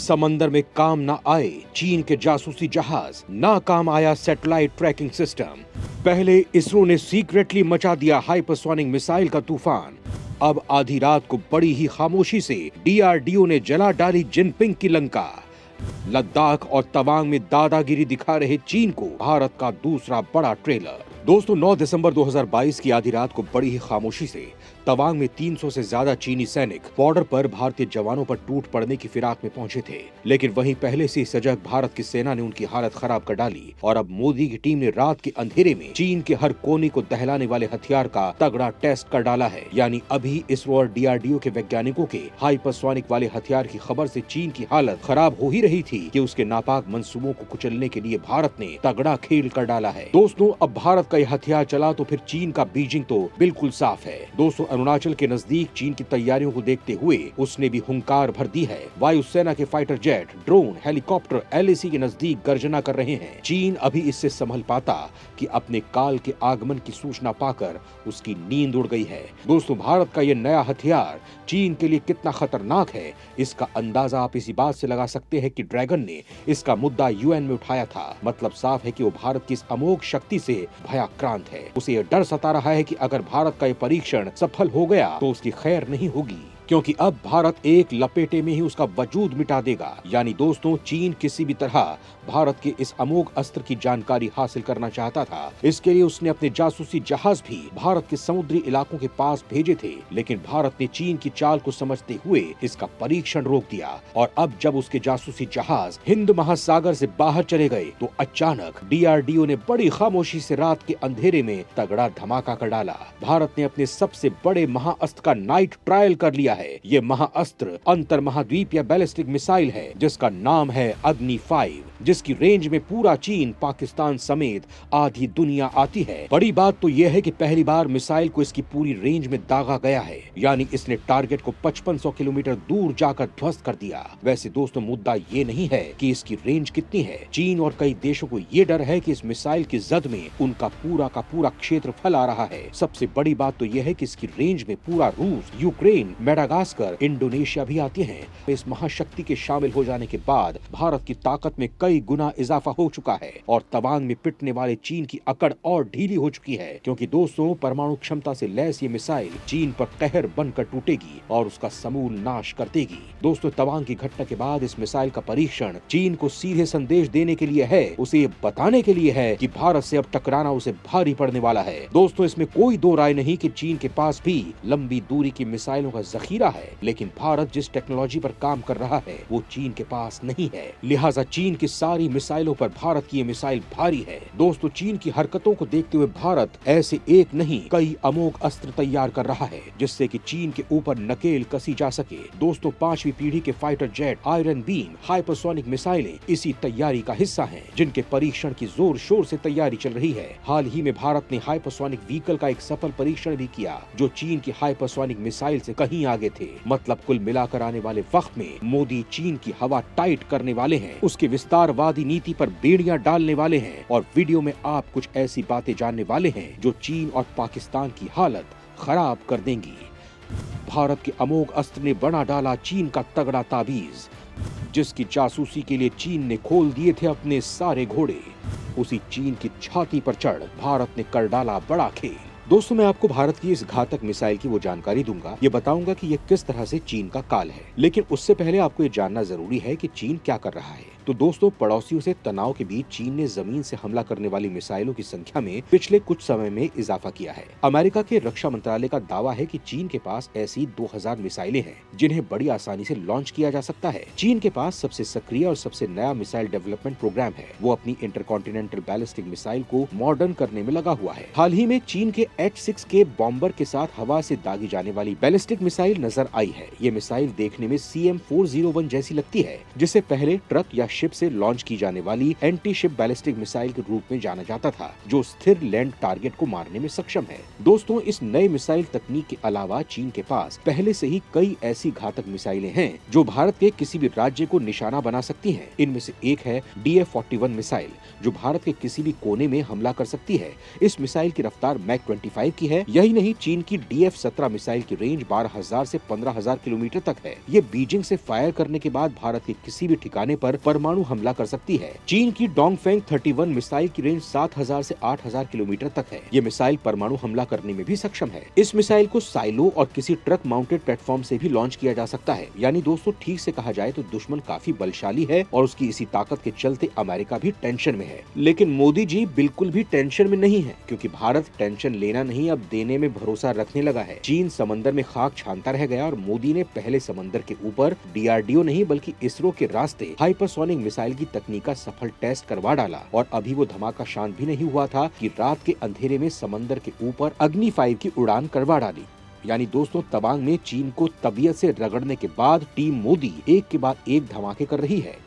समंदर में काम न आए चीन के जासूसी जहाज, ना काम आया सैटेलाइट ट्रैकिंग सिस्टम। पहले इसरो ने सीक्रेटली मचा दिया हाइपरसोनिक मिसाइल का तूफान। अब आधी रात को बड़ी ही खामोशी से डीआरडीओ ने जला डाली जिनपिंग की लंका। लद्दाख और तवांग में दादागिरी दिखा रहे चीन को भारत का दूसरा बड़ा ट्रेलर। दोस्तों 9 दिसंबर 2022 की आधी रात को बड़ी ही खामोशी से तवांग में 300 से ज्यादा चीनी सैनिक बॉर्डर पर भारतीय जवानों पर टूट पड़ने की फिराक में पहुंचे थे। लेकिन वहीं पहले से सजग भारत की सेना ने उनकी हालत खराब कर डाली और अब मोदी की टीम ने रात के अंधेरे में चीन के हर कोने को दहलाने वाले हथियार का तगड़ा टेस्ट कर डाला है। यानी अभी इसरो और डीआरडीओ के वैज्ञानिकों के हाइपरसोनिक वाले हथियार की खबर से चीन की हालत खराब हो ही रही थी कि उसके नापाक मंसूबों को कुचलने के लिए भारत ने तगड़ा खेल कर डाला है। दोस्तों अब भारत का यह हथियार चला तो फिर चीन का बीजिंग तो बिल्कुल साफ है। दोस्तों अरुणाचल के नजदीक चीन की तैयारियों को देखते हुए उसने भी हुंकार भर दी है। वायुसेना के fighter jet, drone, helicopter LAC के नजदीक गर्जना कर रहे हैं। चीन अभी इससे संभल पाता कि अपने काल के आगमन की सूचना पाकर उसकी नींद उड़ गई है। दोस्तों भारत का यह नया हथियार चीन के लिए कितना खतरनाक है, इसका अंदाजा आप इसी बात से लगा सकते हैं कि ड्रैगन ने इसका मुद्दा यूएन में उठाया था। मतलब साफ है कि वो भारत की इस अमोघ शक्ति से भयाक्रांत है। उसे यह डर सता रहा है कि अगर भारत का यह परीक्षण सफल हो गया तो उसकी खैर नहीं होगी, क्योंकि अब भारत एक लपेटे में ही उसका वजूद मिटा देगा। यानी दोस्तों चीन किसी भी तरह भारत के इस अमोघ अस्त्र की जानकारी हासिल करना चाहता था। इसके लिए उसने अपने जासूसी जहाज भी भारत के समुद्री इलाकों के पास भेजे थे, लेकिन भारत ने चीन की चाल को समझते हुए इसका परीक्षण रोक दिया। और अब जब उसके जासूसी जहाज हिंद महासागर से बाहर चले गए तो अचानक डीआरडीओ ने बड़ी खामोशी से रात के अंधेरे में तगड़ा धमाका कर डाला। भारत ने अपने सबसे बड़े महाअस्त्र का नाइट ट्रायल कर लिया है। ये महाअस्त्र अंतर महाद्वीपीय बैलिस्टिक मिसाइल है जिसका नाम है अग्नि 5, जिसकी रेंज में पूरा चीन, पाकिस्तान समेत आधी दुनिया आती है। बड़ी बात तो यह है कि पहली बार मिसाइल को इसकी पूरी रेंज में दागा गया है, यानी इसने टारगेट को 5500 किलोमीटर दूर जाकर ध्वस्त कर दिया। वैसे दोस्तों मुद्दा ये नहीं है कि इसकी रेंज कितनी है। चीन और कई देशों को ये डर है कि इस मिसाइल की जद में उनका पूरा का पूरा क्षेत्रफल आ रहा है। सबसे बड़ी बात तो यह है कि इसकी रेंज में पूरा रूस, यूक्रेन, मेडागास्कर, इंडोनेशिया भी आती हैं। इस महाशक्ति के शामिल हो जाने के बाद भारत की ताकत में कई गुना इजाफा हो चुका है और तवांग में पिटने वाले चीन की अकड़ और ढीली हो चुकी है, क्योंकि दोस्तों परमाणु क्षमता से लैस ये मिसाइल चीन पर कहर बनकर टूटेगी और उसका समूल नाश कर देगी। दोस्तों तवांग की घटना के बाद इस मिसाइल का परीक्षण चीन को सीधे संदेश देने के लिए है, उसे ये बताने के लिए है कि भारत से अब टकराना उसे भारी पड़ने वाला है। दोस्तों इसमें कोई दो राय नहीं कि चीन के पास भी लंबी दूरी की मिसाइलों का जखीरा है, लेकिन भारत जिस टेक्नोलॉजी पर काम कर रहा है वो चीन के पास नहीं है। लिहाजा चीन की सारी मिसाइलों पर भारत की ये मिसाइल भारी है। दोस्तों चीन की हरकतों को देखते हुए भारत ऐसे एक नहीं कई अमोघ अस्त्र तैयार कर रहा है जिससे कि चीन के ऊपर नकेल कसी जा सके। दोस्तों 5वीं पीढ़ी के fighter jet, iron beam, hypersonic मिसाइलें इसी तैयारी का हिस्सा हैं, जिनके परीक्षण की जोर शोर से तैयारी चल रही है। हाल ही में भारत ने हाइपरसोनिक व्हीकल का एक सफल परीक्षण भी किया जो चीन की हाइपरसोनिक मिसाइल से कहीं आगे थे। मतलब कुल मिलाकर आने वाले वक्त में मोदी चीन की हवा टाइट करने वाले हैं, उसके विस्तारवादी नीति पर बेड़ियां डालने वाले हैं और वीडियो में आप कुछ ऐसी बातें जानने वाले हैं जो चीन और पाकिस्तान की हालत खराब कर देंगी। भारत के अमोघ अस्त्र ने बना डाला चीन का तगड़ा ताबीज, जिसकी जासूसी के लिए चीन ने खोल दिए थे अपने सारे घोड़े। उसी चीन की छाती पर चढ़ भारत ने कर डाला बड़ा खेल। दोस्तों मैं आपको भारत की इस घातक मिसाइल की वो जानकारी दूंगा, ये बताऊंगा कि ये किस तरह से चीन का काल है। लेकिन उससे पहले आपको ये जानना जरूरी है कि चीन क्या कर रहा है। तो दोस्तों पड़ोसियों से तनाव के बीच चीन ने जमीन से हमला करने वाली मिसाइलों की संख्या में पिछले कुछ समय में इजाफा किया है। अमेरिका के रक्षा मंत्रालय का दावा है कि चीन के पास ऐसी 2000 मिसाइलें हैं जिन्हें बड़ी आसानी से लॉन्च किया जा सकता है। चीन के पास सबसे सक्रिय और सबसे नया मिसाइल डेवलपमेंट प्रोग्राम है। वो अपनी इंटरकॉन्टिनेंटल बैलिस्टिक मिसाइल को मॉडर्न करने में लगा हुआ है। हाल ही में चीन के H-6 के बॉम्बर के साथ हवा से दागी जाने वाली बैलिस्टिक मिसाइल नजर आई है। ये मिसाइल देखने में CM-401 जैसी लगती है, जिसे पहले ट्रक या शिप से लॉन्च की जाने वाली एंटी शिप बैलिस्टिक मिसाइल के रूप में जाना जाता था, जो स्थिर लैंड टारगेट को मारने में सक्षम है। दोस्तों, इस नए मिसाइल तकनीक के अलावा चीन के पास पहले से ही कई ऐसी घातक मिसाइलें हैं जो भारत के किसी भी राज्य को निशाना बना सकती हैं। इनमें से एक है DF-41 मिसाइल, जो भारत के किसी भी कोने में हमला कर सकती है। इस मिसाइल की रफ्तार मैक 25 की है। यही नहीं, चीन की DF-17 मिसाइल की रेंज 12,000 से 15,000 किलोमीटर तक है। ये बीजिंग से फायर करने के बाद भारत के किसी भी ठिकाने पर परमाणु हमला कर सकती है। चीन की डोंगफेंग 31 मिसाइल की रेंज 7,000 से 8,000 किलोमीटर तक है। ये मिसाइल परमाणु हमला करने में भी सक्षम है। इस मिसाइल को साइलो और किसी ट्रक माउंटेड प्लेटफॉर्म से भी लॉन्च किया जा सकता है। यानी दोस्तों, ठीक से कहा जाए तो दुश्मन काफी बलशाली है और उसकी इसी ताकत के चलते अमेरिका भी टेंशन में है। लेकिन मोदी जी बिल्कुल भी टेंशन में नहीं है, क्योंकि भारत टेंशन लेना नहीं, अब देने में भरोसा रखने लगा है। चीन समंदर में खाक छानता रह गया और मोदी ने पहले समंदर के ऊपर DRDO नहीं बल्कि इसरो के रास्ते हाइपरसोनिक मिसाइल की तकनीक का सफल टेस्ट करवा डाला। और अभी वो धमाका शांत भी नहीं हुआ था कि रात के अंधेरे में समंदर के ऊपर अग्नि 5 की उड़ान करवा डाली। यानी दोस्तों, तवांग में चीन को तबीयत से रगड़ने के बाद टीम मोदी एक के बाद एक धमाके कर रही है।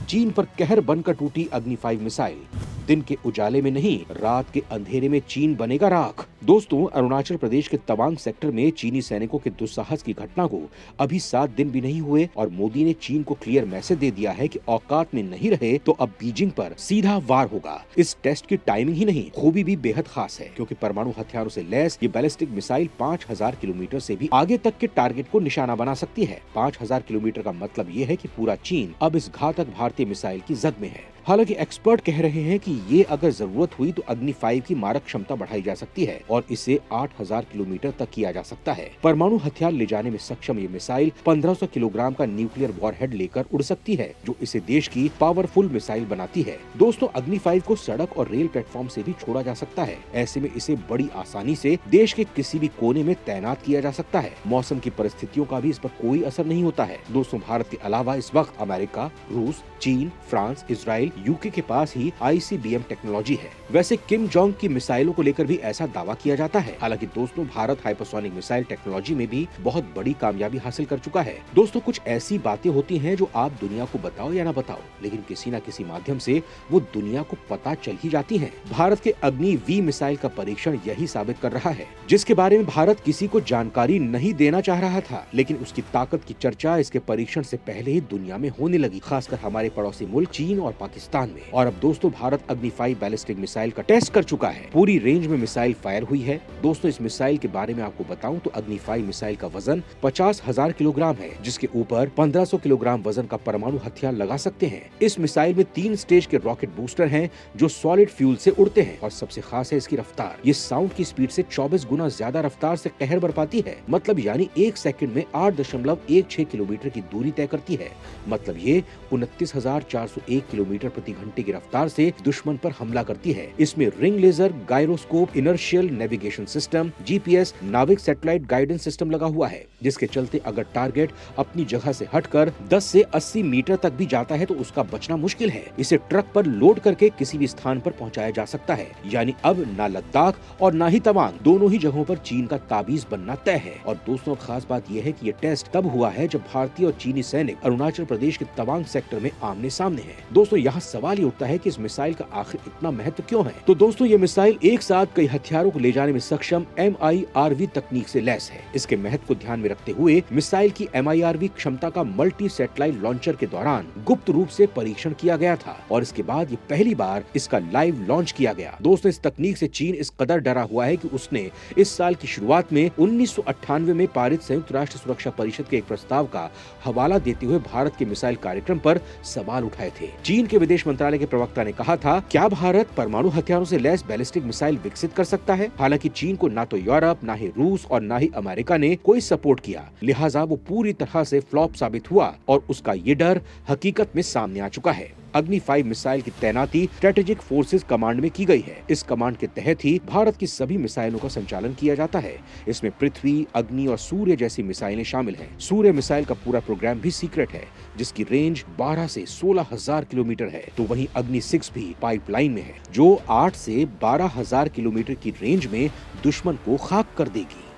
चीन पर कहर बनकर टूटी अग्नि 5 मिसाइल। दिन के उजाले में नहीं, रात के अंधेरे में चीन बनेगा राख। दोस्तों, अरुणाचल प्रदेश के तवांग सेक्टर में चीनी सैनिकों के दुस्साहस की घटना को अभी 7 दिन भी नहीं हुए और मोदी ने चीन को क्लियर मैसेज दे दिया है कि औकात में नहीं रहे तो अब बीजिंग पर सीधा वार होगा। इस टेस्ट की टाइमिंग ही नहीं, खूबी भी बेहद खास है, क्योंकि परमाणु हथियारों से लैस ये बैलिस्टिक मिसाइल 5,000 किलोमीटर से भी आगे तक के टारगेट को निशाना बना सकती है। 5,000 किलोमीटर का मतलब ये है कि पूरा चीन अब इस घातक भारतीय मिसाइल की जद में है। हालांकि एक्सपर्ट कह रहे हैं कि ये अगर जरूरत हुई तो अग्नि 5 की मारक क्षमता बढ़ाई जा सकती है और इसे 8,000 किलोमीटर तक किया जा सकता है। परमाणु हथियार ले जाने में सक्षम ये मिसाइल 1500 किलोग्राम का न्यूक्लियर वॉरहेड लेकर उड़ सकती है, जो इसे देश की पावरफुल मिसाइल बनाती है। दोस्तों, अग्नि 5 को सड़क और रेल प्लेटफॉर्म से भी छोड़ा जा सकता है। ऐसे में इसे बड़ी आसानी से देश के किसी भी कोने में तैनात किया जा सकता है। मौसम की परिस्थितियों का भी इस पर कोई असर नहीं होता है। दोस्तों, भारत के अलावा इस वक्त अमेरिका, रूस, चीन, फ्रांस, इजराइल, यूके के पास ही ICBM टेक्नोलॉजी है। वैसे किम जोंग की मिसाइलों को लेकर भी ऐसा दावा किया जाता है। हालांकि दोस्तों, भारत हाइपरसोनिक मिसाइल टेक्नोलॉजी में भी बहुत बड़ी कामयाबी हासिल कर चुका है। दोस्तों, कुछ ऐसी बातें होती हैं जो आप दुनिया को बताओ या ना बताओ, लेकिन किसी न किसी माध्यम से वो दुनिया को पता चल ही जाती है। भारत के अग्नि V मिसाइल का परीक्षण यही साबित कर रहा है, जिसके बारे में भारत किसी को जानकारी नहीं देना चाह रहा था, लेकिन उसकी ताकत की चर्चा इसके परीक्षण से पहले ही दुनिया में होने लगी, खासकर हमारे पड़ोसी मुल्क चीन और पाकिस्तान में। और अब दोस्तों, भारत अग्नि 5 बैलिस्टिक मिसाइल का टेस्ट कर चुका है। पूरी रेंज में मिसाइल फायर हुई है। दोस्तों, इस मिसाइल के बारे में आपको बताऊं तो अग्नि 5 मिसाइल का वजन 50,000 किलोग्राम है, जिसके ऊपर 1500 किलोग्राम वजन का परमाणु हथियार लगा सकते हैं। इस मिसाइल में 3 स्टेज के रॉकेट बूस्टर हैं जो सॉलिड फ्यूल से उड़ते हैं और सबसे खास है इसकी रफ्तार। ये साउंड की स्पीड से 24 गुना ज्यादा रफ्तार से कहर बरपाती है। मतलब यानी 1 सेकंड में 8.16 किलोमीटर की दूरी तय करती है। मतलब ये 29,401 किलोमीटर प्रति घंटे की रफ्तार से दुश्मन पर हमला करती है। इसमें ring laser, gyroscope, inertial navigation system, GPS, NavIC satellite guidance system लगा हुआ है, जिसके चलते अगर टारगेट अपनी जगह से हटकर 10 से 80 मीटर तक भी जाता है तो उसका बचना मुश्किल है। इसे ट्रक पर लोड करके किसी भी स्थान पर पहुंचाया जा सकता है। यानी अब ना लद्दाख और ना ही तवांग, दोनों ही जगहों पर चीन का ताबीज बनना तय है। और दोस्तों, खास बात यह है कि ये टेस्ट तब हुआ है जब भारतीय और चीनी सैनिक अरुणाचल प्रदेश के तवांग सेक्टर में आमने सामने हैं। दोस्तों, यहाँ सवाल ये उठता है कि इस मिसाइल का आखिर इतना महत्व क्यों है? तो दोस्तों, ये मिसाइल एक साथ कई हथियारों को ले जाने में सक्षम MIRV तकनीक से लैस है। इसके महत्व को ध्यान में रखते हुए मिसाइल की MIRV क्षमता का मल्टी सैटेलाइट लॉन्चर के दौरान गुप्त रूप से परीक्षण किया गया था और इसके बाद ये पहली बार इसका लाइव लॉन्च किया गया। दोस्तों, इस तकनीक से चीन इस कदर डरा हुआ है कि उसने इस साल की शुरुआत में 1998 में पारित संयुक्त राष्ट्र सुरक्षा परिषद के एक प्रस्ताव का हवाला देते हुए भारत के मिसाइल कार्यक्रम पर सवाल उठाए थे। चीन के विदेश मंत्रालय के प्रवक्ता ने कहा था, क्या भारत परमाणु हथियारों से लैस बैलिस्टिक मिसाइल विकसित कर सकता है? हालांकि चीन को ना तो यूरोप, ना ही रूस और ना ही अमेरिका ने कोई सपोर्ट किया, लिहाजा वो पूरी तरह से फ्लॉप साबित हुआ और उसका ये डर हकीकत में सामने आ चुका है। अग्नि 5 मिसाइल की तैनाती स्ट्रेटेजिक फोर्सेस कमांड में की गई है। इस कमांड के तहत ही भारत की सभी मिसाइलों का संचालन किया जाता है। इसमें पृथ्वी, अग्नि और सूर्य जैसी मिसाइलें शामिल हैं। सूर्य मिसाइल का पूरा प्रोग्राम भी सीक्रेट है, जिसकी रेंज 12 से 16,000 किलोमीटर है। तो वहीं अग्नि 6 भी पाइपलाइन में है, जो 8 से 12,000 किलोमीटर की रेंज में दुश्मन को खाक कर देगी।